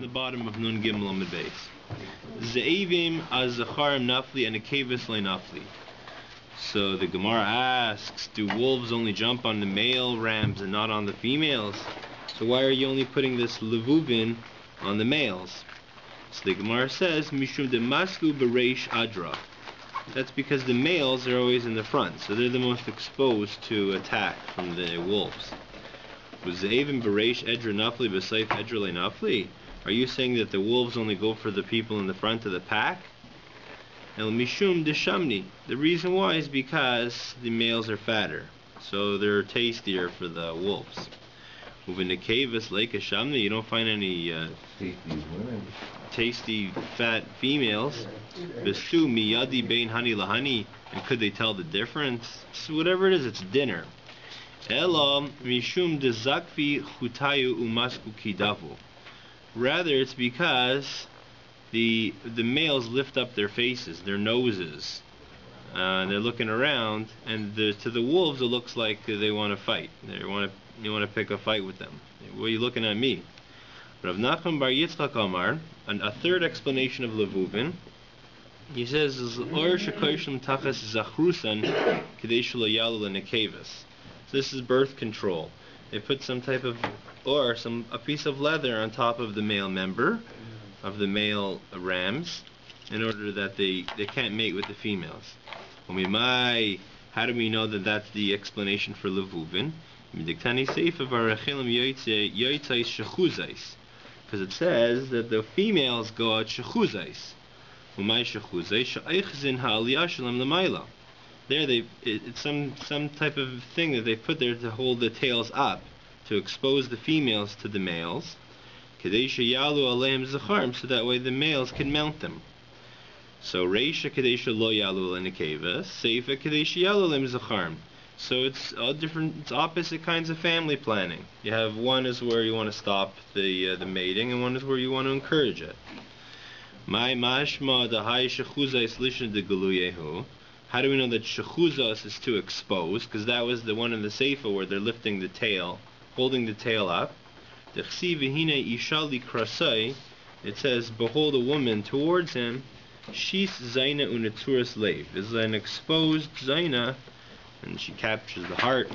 the bottom of Nun Gimel Amud Beis. Ze'evim az-zacharim nafli and akevis le nafli. So the Gemara asks, do wolves only jump on the male rams and not on the females? So why are you only putting this levuvin on the males? So the Gemara says, Mishum de masku bereish adra. That's because the males are always in the front, so they're the most exposed to attack from the wolves. Ze'evim bereish edra nafli b'seif edra le nafli. Are you saying that the wolves only go for the people in the front of the pack? El mishum de shamni. The reason why is because the males are fatter, so they're tastier for the wolves. Moving to caves like a shamni, you don't find any tasty fat females. Besu miyadi bein hani lahani. And could they tell the difference? So whatever it is, it's dinner. Ela mishum de zakfi chutayu umasku kidavu. Rather, it's because the males lift up their faces, their noses, and they're looking around, and to the wolves it looks like they want to fight. You want to pick a fight with them. What are you looking at me? Rav Nachman bar Yitzchak Amar, and a third explanation of levuvin. He says, "Or shekoshim tachas zachrusan kedei shelo yalu lenekeves." So this is birth control. They put some type of a piece of leather on top of the male member of the male rams in order that they can't mate with the females. How do we know that that's the explanation for levuvin? Because it says that the females go out shechuzais. There it's some type of thing that they put there to hold the tails up, to expose the females to the males, so that way the males can mount them. So Reisha Kadesha lo yalu lenekeva, Seifa Kadesha yalu lem zacharm. So it's all different, it's opposite kinds of family planning. You have one is where you want to stop the mating, and one is where you want to encourage it. My mashma the high shechuzais lishna de guluyehu. How do we know that shechuzas is to expose? Because that was the one in the Seifa where they're lifting the tail, holding the tail up. It says, behold a woman towards him, she's zaina unetzuras leiv. This is an exposed zaina, and she captures the heart.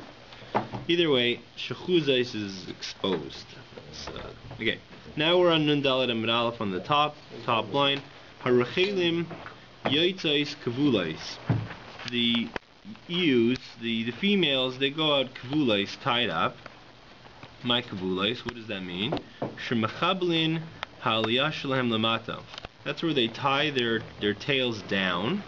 Either way, shechuzais is exposed. Okay, now we're on Nun Dalet Amud Aleph on the top line. Harachelim yoitzais kavulais. The ewes, the females, they go out kavulais, tied up. My kavulais, what does that mean? Shemachablin ha'aliyah shelahem lamata. That's where they tie their tails down.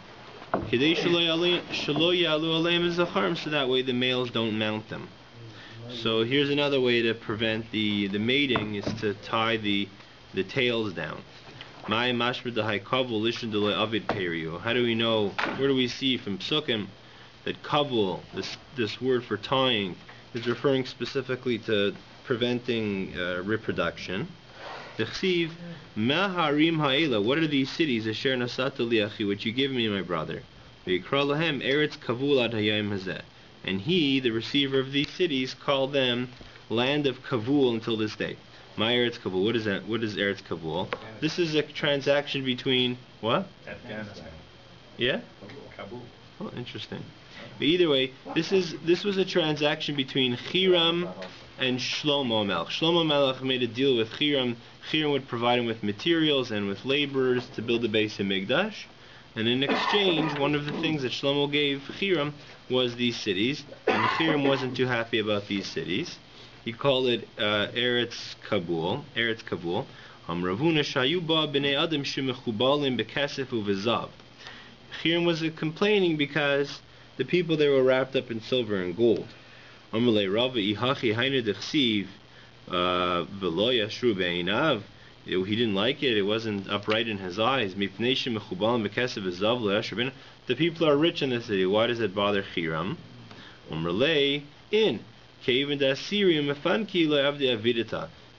Kedei shelo yalu aleim zacharm, so that way the males don't mount them. So here's another way to prevent the mating, is to tie the tails down. My mashma dehai kavul lishon delay avid periu. How do we know? Where do we see from Psukim that kavul, this word for tying, is referring specifically to preventing reproduction? T'chsiv maharim ha'ela. What are these cities? Asher nasata liachi, which you give me, my brother. V'yikra lahem eretz kavul ad hayayim hazeh. And he, the receiver of these cities, called them land of kavul until this day. My Eretz Kabul. What is that? What is Eretz Kabul? This is a transaction between what? Afghanistan. Yeah? Kabul. Oh, interesting. But either way, this was a transaction between Hiram and Shlomo Melech. Shlomo Melech made a deal with Hiram. Hiram would provide him with materials and with laborers to build the Beis HaMikdash. And in exchange, one of the things that Shlomo gave Hiram was these cities. And Hiram wasn't too happy about these cities. He called it Eretz Kabul. Eretz Kabul. Ravuna Shayuba b'nei Adam shemechubalim bekesef uvezav. Hiram was complaining because the people there were wrapped up in silver and gold. Amalei Rava ihachi hainu dechsiv v'lo yashru be'inav. He didn't like it. It wasn't upright in his eyes. Mipnei shemechubalim bekesef uvezav lo yashru be'inav. The people are rich in the city. Why does it bother Hiram? Amalei in.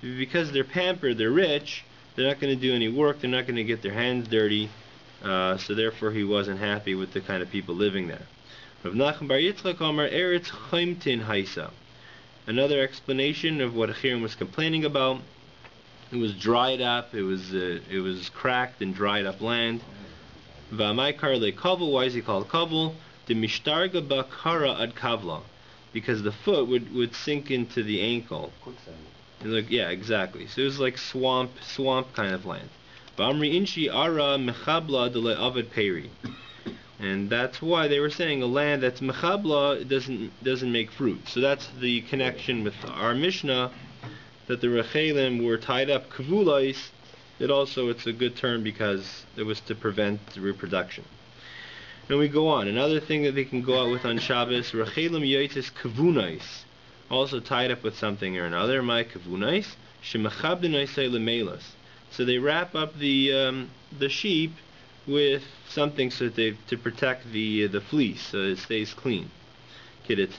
Because they're pampered, they're rich, they're not going to do any work, they're not going to get their hands dirty, so therefore he wasn't happy with the kind of people living there. Another explanation of what Hiram was complaining about It was dried up. It was cracked and dried up land. V'amaykar le'kavel. Why is he called kavel? The mishtarga bakara ad kavla, because the foot would sink into the ankle. Like, yeah, exactly. So it was like swamp kind of land. V'amri inshi ara mechabla de le'avad peri. And that's why they were saying a land that's mechabla doesn't make fruit. So that's the connection with our Mishnah, that the rechelim were tied up kavulais. It's a good term because it was to prevent reproduction. And we go on. Another thing that they can go out with on Shabbos, rechelim yoitis kavunais, also tied up with something or another. My kavunais shemachabdinaisei lemelas. So they wrap up the sheep with something to protect the fleece, so it stays clean. It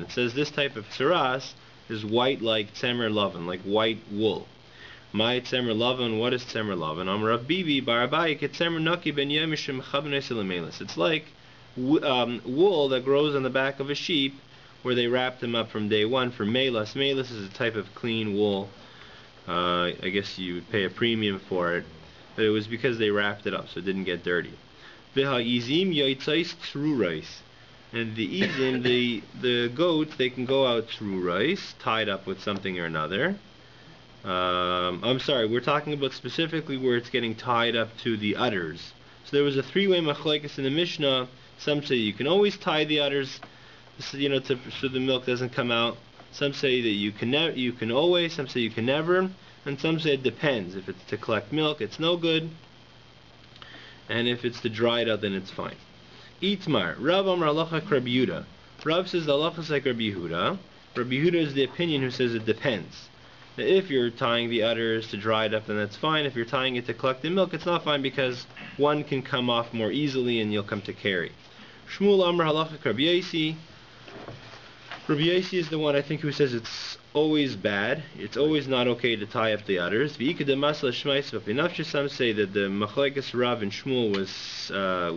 says this type of saras is white like tzemer lavan, like white wool. My tzemer lavan, what is tzemer lavan? Rav Bibi barabai ketzemer naki ben yemishim chabnei selamelis. It's like wool that grows on the back of a sheep, where they wrap them up from day one for melas. Melas is a type of clean wool. I guess you would pay a premium for it, but it was because they wrapped it up so it didn't get dirty. V'ha'izim yoitzais tzurais. And the izim, the goats, they can go out tzurais, tied up with something or another. I'm sorry, we're talking about specifically where it's getting tied up to the udders. So there was a three-way machlekes in the Mishnah. Some say you can always tie the udders, so the milk doesn't come out. Some say that you can always. Some say you can never, and some say it depends. If it's to collect milk, it's no good, and if it's to dry it out, then it's fine. Itmar Rav Amar Halacha Rabbi Yehuda. Rav says the halacha is like Rabbi Yehuda. Rabbi Yehuda is the opinion who says it depends. If you're tying the udders to dry it up, then that's fine. If you're tying it to collect the milk, it's not fine because one can come off more easily and you'll come to carry. Shmuel Amar Halacha Rabbi Yosi. Rabbi Yosi is the one I think who says it's always bad. It's always not okay to tie up the udders. Some say that the machlekes Rav and Shmuel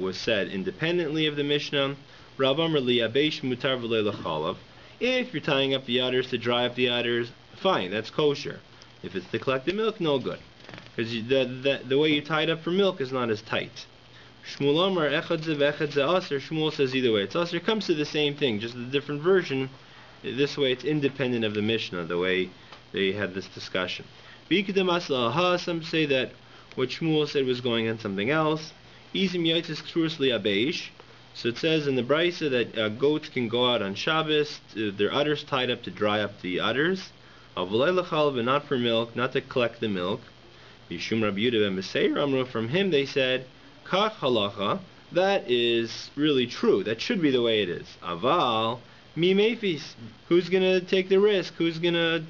was said independently of the Mishnah. Rav Amar li yabesh mutar v'lo l'chalav. If you're tying up the udders to dry up the udders, fine, that's kosher. If it's to collect the milk, no good, because the way you tie it up for milk is not as tight. Shmuel Amar echad ze v'echad ze aser. Shmuel says either way it's aser. It comes to the same thing, just a different version. This way it's independent of the Mishnah, the way they had this discussion. Some say that what Shmuel said was going on something else. So it says in the Brisa that goats can go out on Shabbos, their udders tied up to dry up the udders, but not for milk, not to collect the milk. From him they said, Kach halacha, that is really true, that should be the way it is. Aval mi mefis, who's gonna take the risk? Who's gonna,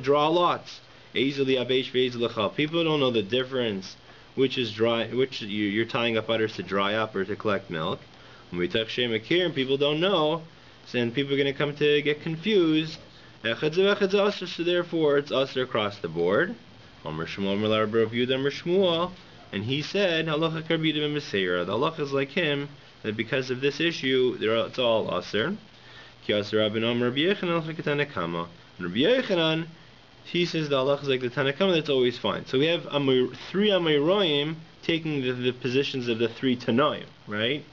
draw lots? Easily abesh ve'ezil. People don't know the difference, which is dry, which you're tying up udders to dry up or to collect milk. When we talk shem akir, and people don't know, then people are gonna come to get confused. So therefore, it's usher across the board. And he said, halacha karbida b'meseira. The halacha is like him, that because of this issue, it's all aser. Ki aser Rabbi Yechanan like the Tanakama. And Rabbi Yechanan, he says the halacha is like the Tanakama. That's always fine. So we have three Amoraim taking the positions of the three Tanaim, right?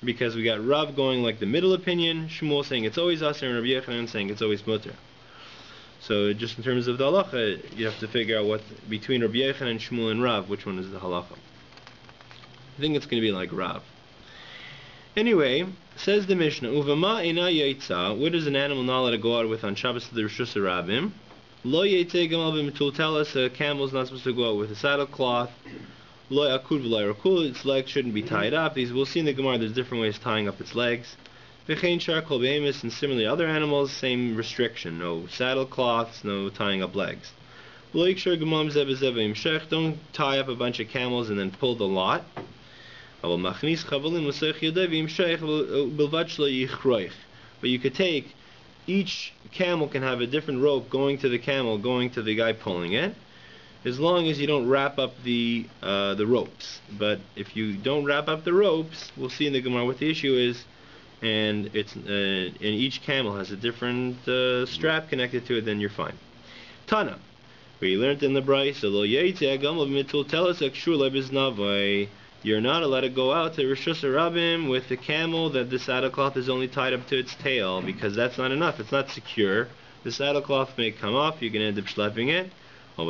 Because we got Rav going like the middle opinion, Shmuel saying it's always aser, and Rabbi Yechanan saying it's always mutter. So just in terms of the halacha, you have to figure out what between Rabbi Yechanan, Shmuel, and Rav, which one is the halacha. I think it's going to be like Rav. Anyway, says the Mishnah, Uvama ina yaitza, what is an animal not allowed to go out with on Shabbos to the Rishus Rabbim? Lo yaitze gamal b'mitul, tell us a camel's not supposed to go out with a saddlecloth. Lo yakud v'lo yarakul, its legs shouldn't be tied up. We'll see in the Gemara there's different ways of tying up its legs. V'chein shar kol behemis, and similarly other animals, same restriction, no saddlecloths, no tying up legs. Lo yikshar gamal zeh b'zeh v'imshech, don't tie up a bunch of camels and then pull the lot. But you could take, each camel can have a different rope going to the camel, going to the guy pulling it, as long as you don't wrap up the ropes. But if you don't wrap up the ropes, we'll see in the Gemara what the issue is, and each camel has a different strap connected to it, then you're fine. Tana. We learned in the Bryce, you're not allowed to go out to Rishus Harabim with the camel that the saddlecloth is only tied up to its tail, because that's not enough. It's not secure. The saddlecloth may come off. You can end up schlepping it. But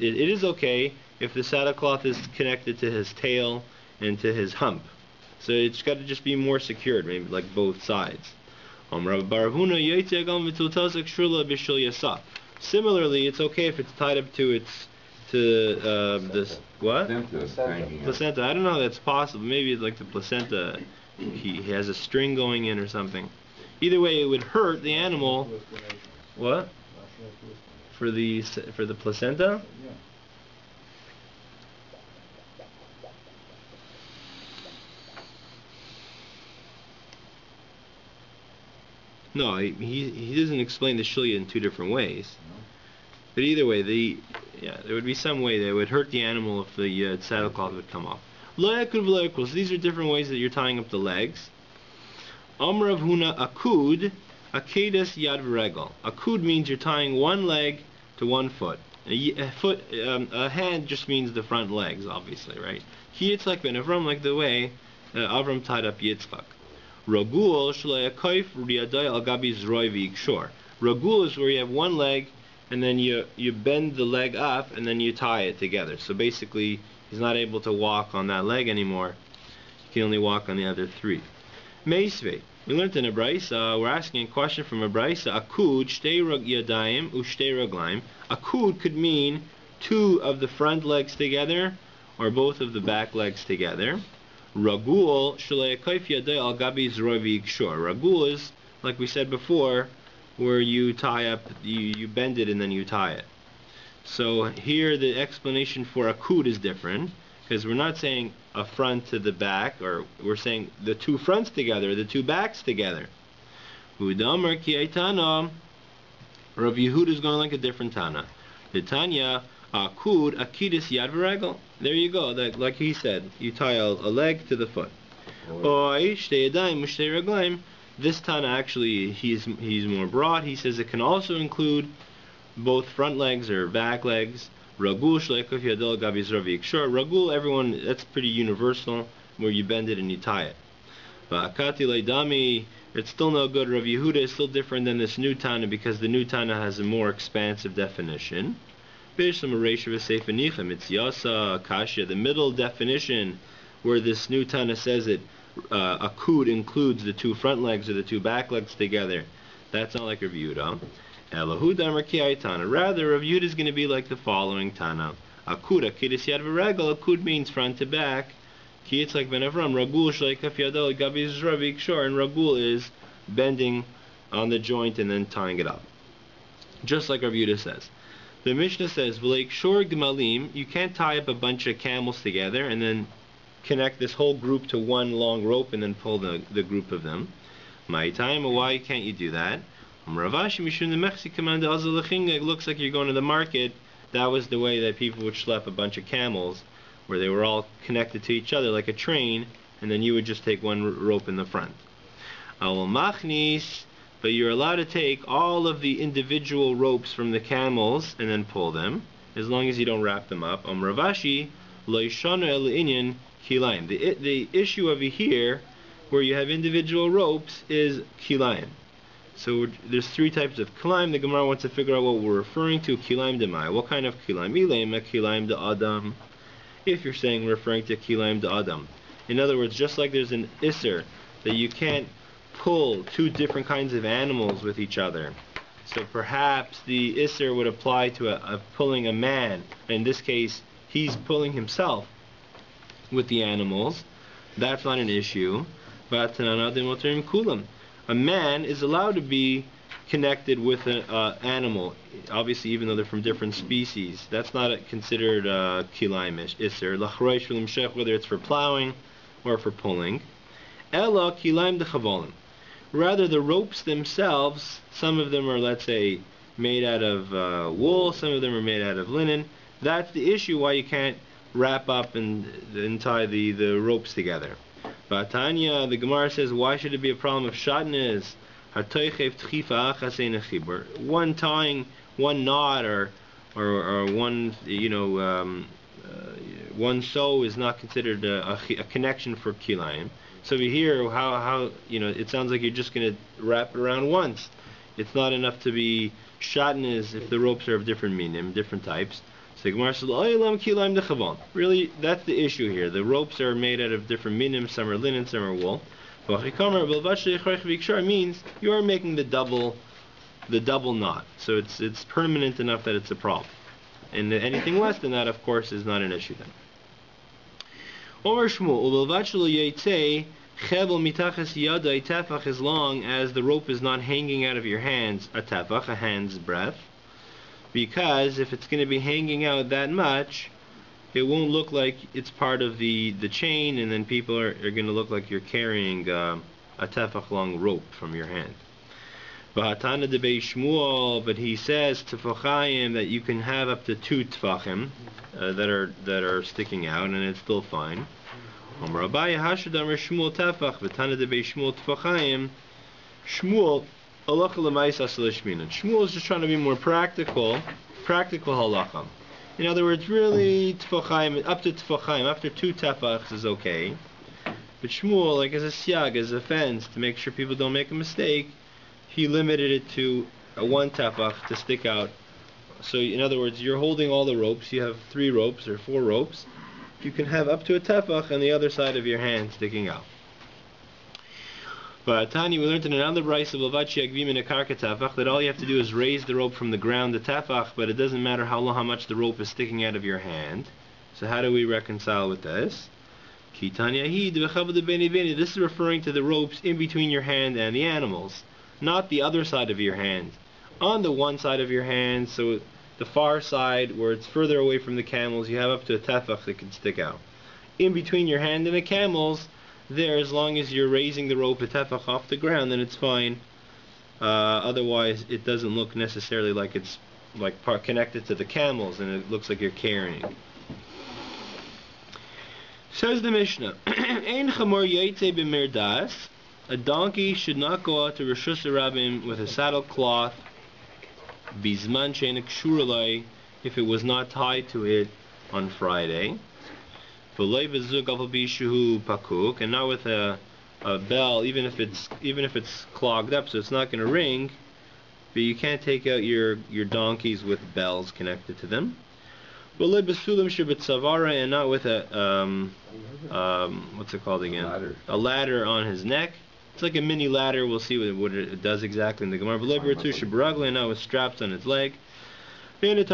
it is okay if the saddlecloth is connected to his tail and to his hump. So it's got to just be more secured, maybe like both sides. Similarly, it's okay if it's tied up to this what? Placenta. I don't know if that's possible. Maybe it's like the placenta, he has a string going in or something. Either way, it would hurt the animal. What? For the placenta? No, he doesn't explain the shilya in two different ways. But either way, there would be some way that would hurt the animal if the saddlecloth would come off. So these are different ways that you're tying up the legs. Amrav huna akud, akedas yad v'regel. Akud means you're tying one leg to one foot. A hand just means the front legs, obviously, right? Here it's like Ben Avraham, like the way Avraham tied up Yitzchak. Ragul shle'akaif riyadai al gabi zroi v'ikshor. Ragul is where you have one leg, and then you bend the leg up, and then you tie it together. So basically, he's not able to walk on that leg anymore. He can only walk on the other three. Meisvei. We learned in a brayso, we're asking a question from a brayso. Akud shtei yadayim ushtei raglaim. Akud could mean two of the front legs together, or both of the back legs together. Ragul shle'akaif yadai al gabi zroi v'ikshor. Ragul is, like we said before, where you tie up, you bend it and then you tie it. So here the explanation for akud is different, because we're not saying a front to the back, or we're saying the two fronts together, the two backs together. Hudamar ki aitana. Rav Yehuda is going like a different Tana. The Tanya akud akidis yad v'regel. There you go. That, like he said, you tie a leg to the foot. Oy shtei yadayim ushtei raglaim. This Tana actually, he's more broad. He says it can also include both front legs or back legs. Ragul shleikuf yadol gabi zrovi ikshor. Ragul, everyone, that's pretty universal, where you bend it and you tie it. Va'akati leidami, it's still no good. Rav Yehuda is still different than this new Tana, because the new Tana has a more expansive definition. It's yasa kasha, the middle definition, where this new Tana says it akud includes the two front legs or the two back legs together. That's not like Rav Yehuda. Rather, Rav Yehuda is going to be like the following Tana. Akud akidis yad v'regel. Akud means front to back. Ki it's like Ben Avraham. Ragul shleikaf yadol gabi zrovi ikshor. And Ragul is bending on the joint and then tying it up, just like Rav Yehuda says. The Mishnah says, "V'leikshor gemalim." You can't tie up a bunch of camels together and then connect this whole group to one long rope and then pull the group of them. My time, why can't you do that? It looks like you're going to the market. That was the way that people would schlep a bunch of camels, where they were all connected to each other like a train, and then you would just take one rope in the front. But you're allowed to take all of the individual ropes from the camels and then pull them, as long as you don't wrap them up. The issue over here, where you have individual ropes, is kilayim. So there's three types of kilayim. The Gemara wants to figure out what we're referring to. Kilayim demai. What kind of kilayim? Ilayim kilayim de adam. If you're saying referring to kilayim de adam, in other words, just like there's an isser that you can't pull two different kinds of animals with each other. So perhaps the isser would apply to pulling a man. In this case, he's pulling himself with the animals. That's not an issue. But a man is allowed to be connected with an animal, obviously, even though they're from different species. That's not considered kilayim isser, whether it's for plowing or for pulling. Ella kilayim dechavolim. Rather, the ropes themselves, some of them are, let's say, made out of wool, some of them are made out of linen. That's the issue why you can't wrap up and tie the ropes together. But Tanya, the Gemara says, why should it be a problem of shatnez? One tying, one knot, or one, one sew is not considered a connection for kilayim. So we hear how it sounds like you're just going to wrap it around once. It's not enough to be shatnez if the ropes are of different minim, different types. So Gemara says, really, that's the issue here. The ropes are made out of different minim. Some are linen, some are wool. Means you are making the double knot. So it's permanent enough that it's a problem. And anything less than that, of course, is not an issue then. As long as the rope is not hanging out of your hands, a tefach, a hand's breadth, because if it's going to be hanging out that much, it won't look like it's part of the chain, and then people are going to look like you're carrying a tefach long rope from your hand. But he says tefachayim that you can have up to 2 tefachim that are sticking out, and it's still fine. Shmuel is just trying to be more practical halacha. In other words, really tefachayim, up to tefachayim, after 2 tefachs is okay. But Shmuel, like as a siag, as a fence, to make sure people don't make a mistake, he limited it to 1 tefach to stick out. So in other words, you're holding all the ropes, you have 3 ropes or 4 ropes, you can have up to a tefach on the other side of your hand sticking out. But Tani, we learned in another brayso of that all you have to do is raise the rope from the ground, the tefach, but it doesn't matter how much the rope is sticking out of your hand. So how do we reconcile with this? This is referring to the ropes in between your hand and the animals, not the other side of your hand. On the one side of your hand, so the far side where it's further away from the camels, you have up to a tefach that can stick out. In between your hand and the camels, there, as long as you're raising the rope a tefach off the ground, then it's fine. Otherwise, it doesn't look necessarily like it's connected to the camels, and it looks like you're carrying. Says the Mishnah, Ein chamor yaitze b'merdas. A donkey should not go out to Rishus Rabbim with a saddlecloth bizman she'ein kshur alai, if it was not tied to it on Friday. V'lei v'zug afal pi shehu pakuk, and not with a bell, even if it's clogged up, so it's not going to ring. But you can't take out your donkeys with bells connected to them. V'lei b'sulam shebetzavara, and not with a what's it called again? A ladder on his neck. It's like a mini ladder. We'll see what it does exactly in the Gemara. V'lei b'ratu sheberaglein, not with straps on its leg. And the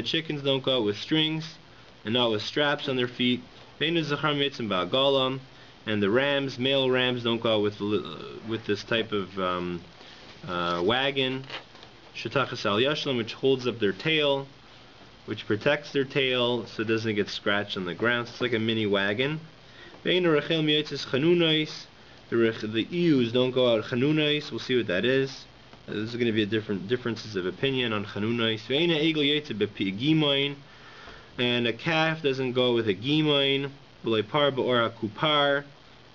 chickens don't go out with strings and not with straps on their feet. And the rams, male rams, don't go out with this type of wagon, which holds up their tail, which protects their tail so it doesn't get scratched on the ground. So it's like a mini wagon. The ewes don't go out chanunais. We'll see what that is. This is going to be differences of opinion on chanunais. And a calf doesn't go with a gimain, or a kupar,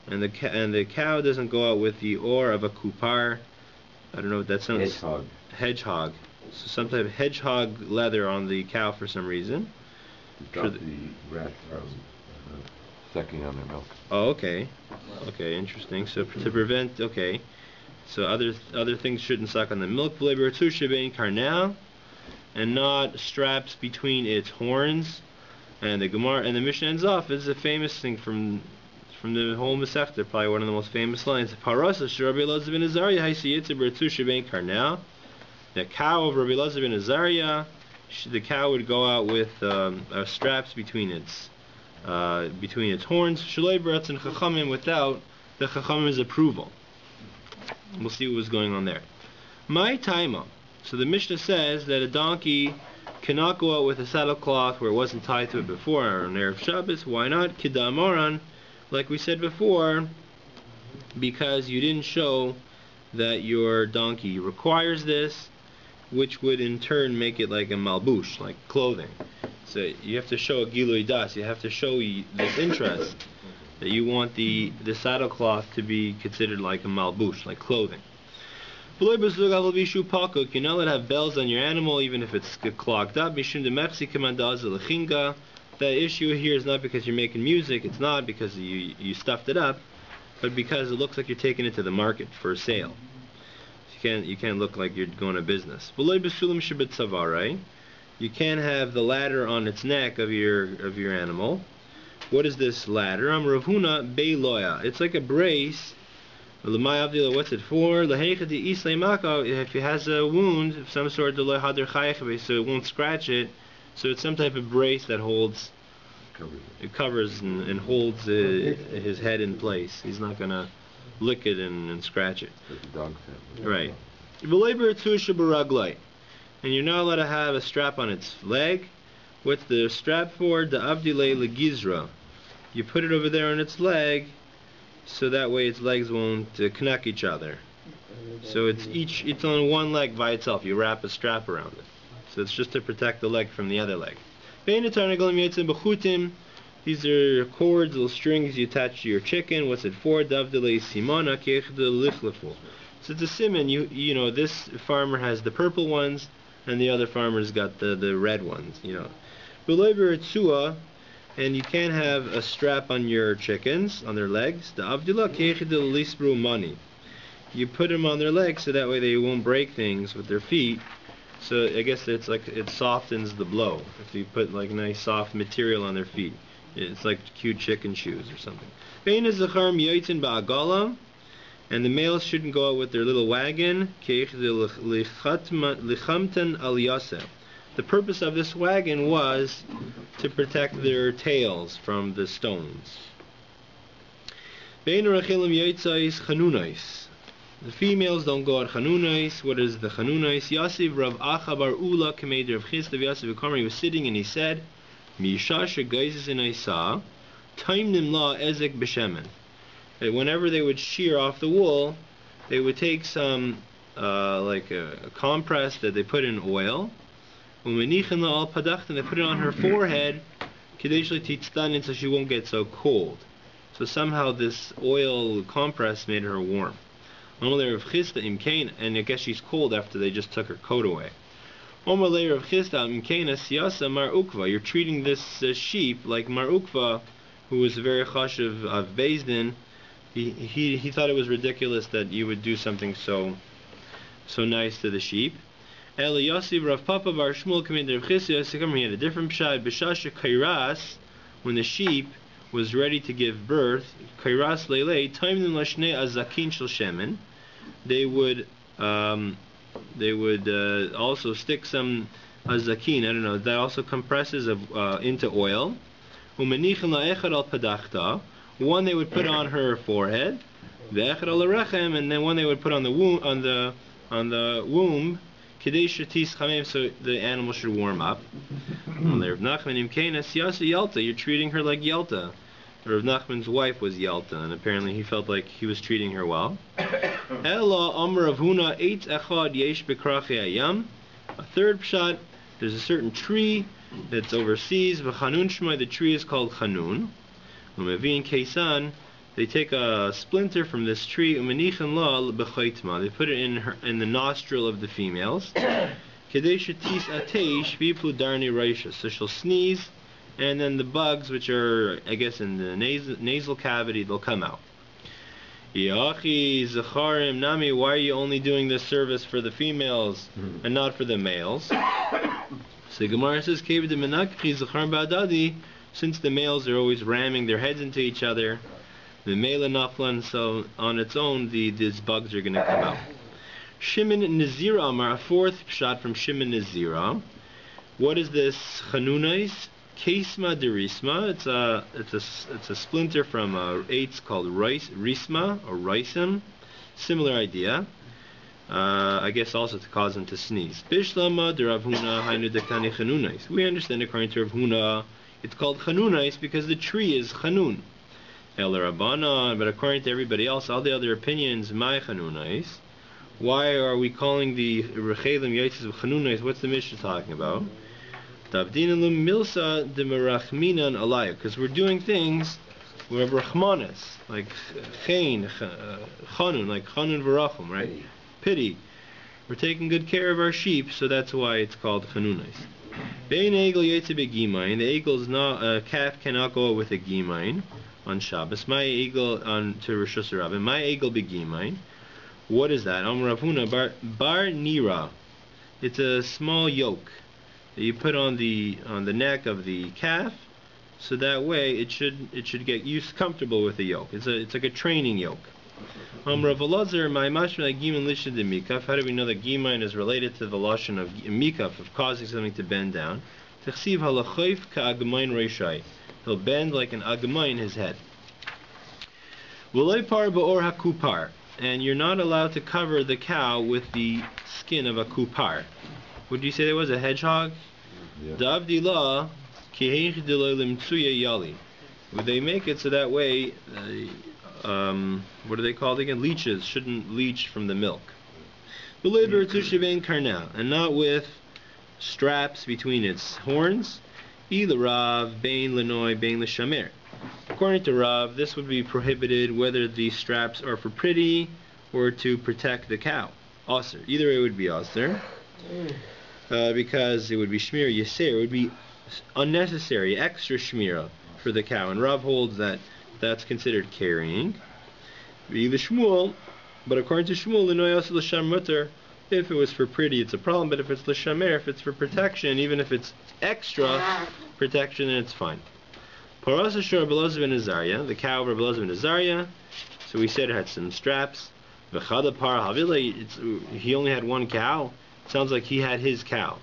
and the cow doesn't go out with the or of a kupar. I don't know what that sounds. Hedgehog. So some type of hedgehog leather on the cow for some reason. Stop the rat from sucking on their milk. Oh, okay. Okay, interesting. So to prevent, okay. So other things shouldn't suck on the milk. And not straps between its horns. And the Gemara and the Mishnah ends off. This is a famous thing from the whole Masechta, probably one of the most famous lines. The cow of Rabbi Elazar ben Azariah, the cow would go out with straps between its horns, without the Chachamim's approval. We'll see what was going on there. My taima. So the Mishnah says that a donkey cannot go out with a saddlecloth where it wasn't tied to it before on Erev Shabbos. Why not? Kidamaran, like we said before, because you didn't show that your donkey requires this, which would in turn make it like a malbush, like clothing. So you have to show a gilui das. You have to show this interest that you want the saddlecloth to be considered like a malbush, like clothing. You're not allowed to have bells on your animal, even if it's clogged up. The issue here is not because you're making music, it's not because you stuffed it up, but because it looks like you're taking it to the market for sale. You can't look like you're going to business. You can't have the ladder on its neck of your animal. What is this ladder? It's like a brace. What's it for? If it has a wound of some sort, so it won't scratch it. So it's some type of brace that holds, it covers and holds his head in place. He's not going to lick it and scratch it. Right. And you're not allowed to have a strap on its leg. What's the strap for? The Abdile Legizra. You put it over there on its leg, so that way its legs won't knack each other. So it's on one leg by itself. You wrap a strap around it. So it's just to protect the leg from the other leg. These are cords, little strings you attach to your chicken. What's it for? So it's a simon. You know, this farmer has the purple ones, and the other farmer's got the red ones. And you can't have a strap on your chickens, on their legs. You put them on their legs so that way they won't break things with their feet. So I guess it's like it softens the blow. If you put like nice soft material on their feet, it's like cute chicken shoes or something. And the males shouldn't go out with their little wagon. The purpose of this wagon was to protect their tails from the stones. The females don't go at chanunais. What is the chanunais? Yosef Rav Acha bar Ula Kamei Rav Chisda Yosef V'Karmer. He was sitting and he said, "Misha shegeizes in Isa, time nimla ezek b'shemen." Whenever they would shear off the wool, they would take some like a compress that they put in oil. And they put it on her forehead, so she won't get so cold. So somehow this oil compress made her warm. And I guess she's cold after they just took her coat away. You're treating this sheep like Mar Ukva, who was very chashuv of Beis Din. He thought it was ridiculous that you would do something so nice to the sheep. Yosef Rav Papa bar Shmuel Commander of Chisda. He had a different pshat. B'shasha kairas, when the sheep was ready to give birth, kairas leilei taimnim lashne azakin shel shemen. They would also stick some azakin. I don't know. That also compresses into oil. Umenichin la'echad al padachta. One they would put on her forehead. Ve'echad al rechem, and then one they would put on the womb. So the animal should warm up. You're treating her like Yelta. Rav Nachman's wife was Yelta, and apparently he felt like he was treating her well. A third pshat, there's a certain tree that's overseas. The tree is called Chanun. They take a splinter from this tree, they put it in the nostril of the females, so she'll sneeze, and then the bugs, which are, I guess, in the nasal cavity, they'll come out. Why are you only doing this service for the females and not for the males? So Gemara says, since the males are always ramming their heads into each other, the male naflan, so on its own, these bugs are going to come out. Shimon Nazira Amar, a fourth shot from Shimon Nazira. What is this chanunais? Kesma derisma. It's a splinter from eights called risma or risum. Similar idea. I guess also to cause them to sneeze. Bishlama de Rav Huna hainu dekani chanunais. We understand according to Rav Huna, it's called chanunais because the tree is chanun. But according to everybody else, all the other opinions, my chanunais. Why are we calling the rechelim yaitzes of chanunais? What's the Mishnah talking about? Because we're doing things we have Rachmanis, like Chain, Chanun, like Chanun V'Rachum, right? Pity. We're taking good care of our sheep, so that's why it's called Chanunais. Bein Egel Yetze Begimain. The eagle is not, a calf cannot go with a gimain on Shabbos. My eagle on to Rosh Hashanah. My eagle begimain. What is that? Rav Huna bar nira. It's a small yoke that you put on the neck of the calf, so that way it should get used comfortable with the yoke. It's like a training yoke. Rav Elazar, my mashma gimin lishad de mikaf. How do we know that gimain is related to the lashon of mikaf, of causing something to bend down? Techsiv halachoif ka'agmain reishai. He'll bend like an agmain his head. V'loi par ba'or hakupar. And you're not allowed to cover the cow with the skin of a kupar. Would you say there was a hedgehog? Davdila kiheich delo limtsuya yali. Would they make it so that way? What are they called again? Leeches shouldn't leech from the milk. And not with straps between its horns. Either Rav, Bain Lenoy, Bain L'Shamer. According to Rav, this would be prohibited whether the straps are for pretty or to protect the cow. Aser. Either it would be aser, because it would be shmir yaser. It would be unnecessary, extra shmira for the cow. And Rav holds that that's considered carrying. The Shmuel, but according to Shmuel, Lenoy also l'sham mutter. If it was for pretty, it's a problem. But if it's l'shamer, if it's for protection, even if it's extra protection, then it's fine. Paras Ashur Belozov and Azariah, the cow of Belozov and Azariah. So we said it had some straps. V'chada par havila, he only had one cow. It sounds like he had his cow.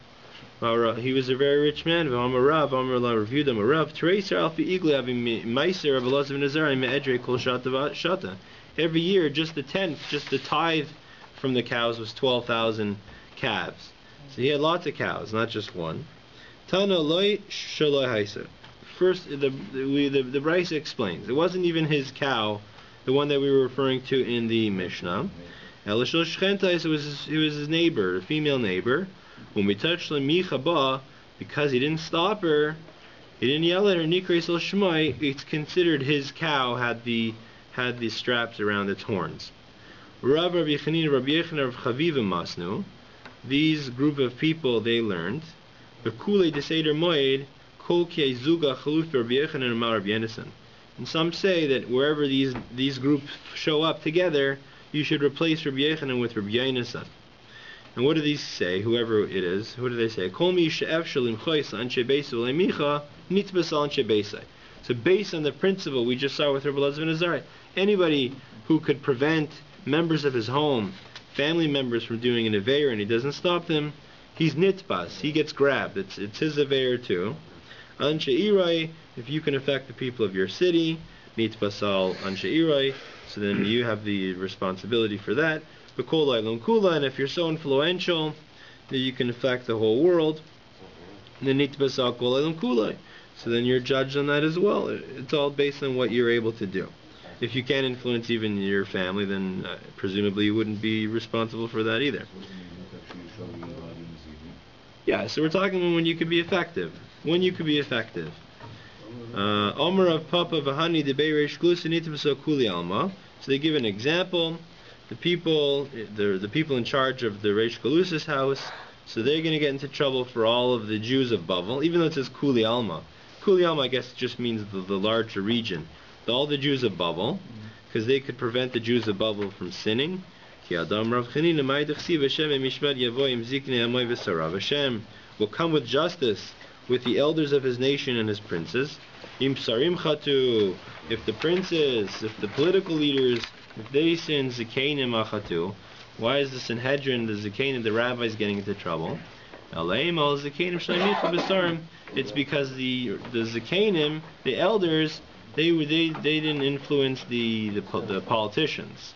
He was a very rich man. V'amarav, Amarla reviewed him. Arav, Tereser alfi igli avi meiser of Belozov and Azariah me'edrei kol shata. Every year, just the tenth, just the tithe from the cows was 12,000 calves. So he had lots of cows, not just one. Tana loy shaloi haisa. First, the Brisa explains it wasn't even his cow, the one that we were referring to in the Mishnah. It was his neighbor, a female neighbor. When we touched Micha, because he didn't stop her, he didn't yell at her. Nikres el Shmai. It's considered his cow had the straps around its horns. Rav Rabbi Chanina, Rabbi Yechon, Rav Chaviva Masnu. These group of people they learned. Bekule deseder moed. And some say that wherever these groups show up together, you should replace Rabbi Yechanan with Rabbi Yonasan. And what do these say? Whoever it is, what do they say? So based on the principle we just saw with Rabbi Elazar ben Azariah, anybody who could prevent members of his home, family members, from doing an aveir and he doesn't stop them, he's nitbas, he gets grabbed. It's his aveir too. Anshe Irai, if you can affect the people of your city, nitbasal Anshe Irai, so then you have the responsibility for that. B'kolai lom kula, and if you're so influential that you can affect the whole world, then nitbasal kolai lom kulai. So then you're judged on that as well. It's all based on what you're able to do. If you can't influence even your family, then presumably you wouldn't be responsible for that either. Yeah, so we're talking when you could be effective. When you could be effective. Omer of Papa Vahani de Beiresh Glusinitibso Kuli Alma. So they give an example. The people in charge of the Reish Galusa's house, so they're going to get into trouble for all of the Jews of Bavel, even though it says Kuli Alma. Kuli Alma, I guess, just means the larger region. All the Jews of Bavel, because they could prevent the Jews of Bavel from sinning. Hashem will come with justice with the elders of his nation and his princes. If the princes, if the political leaders, if they sin, Zikanim achatu. Why is the Sanhedrin, the Zikanim, the rabbis getting into trouble? It's because the Zikanim, the elders, they didn't influence the politicians.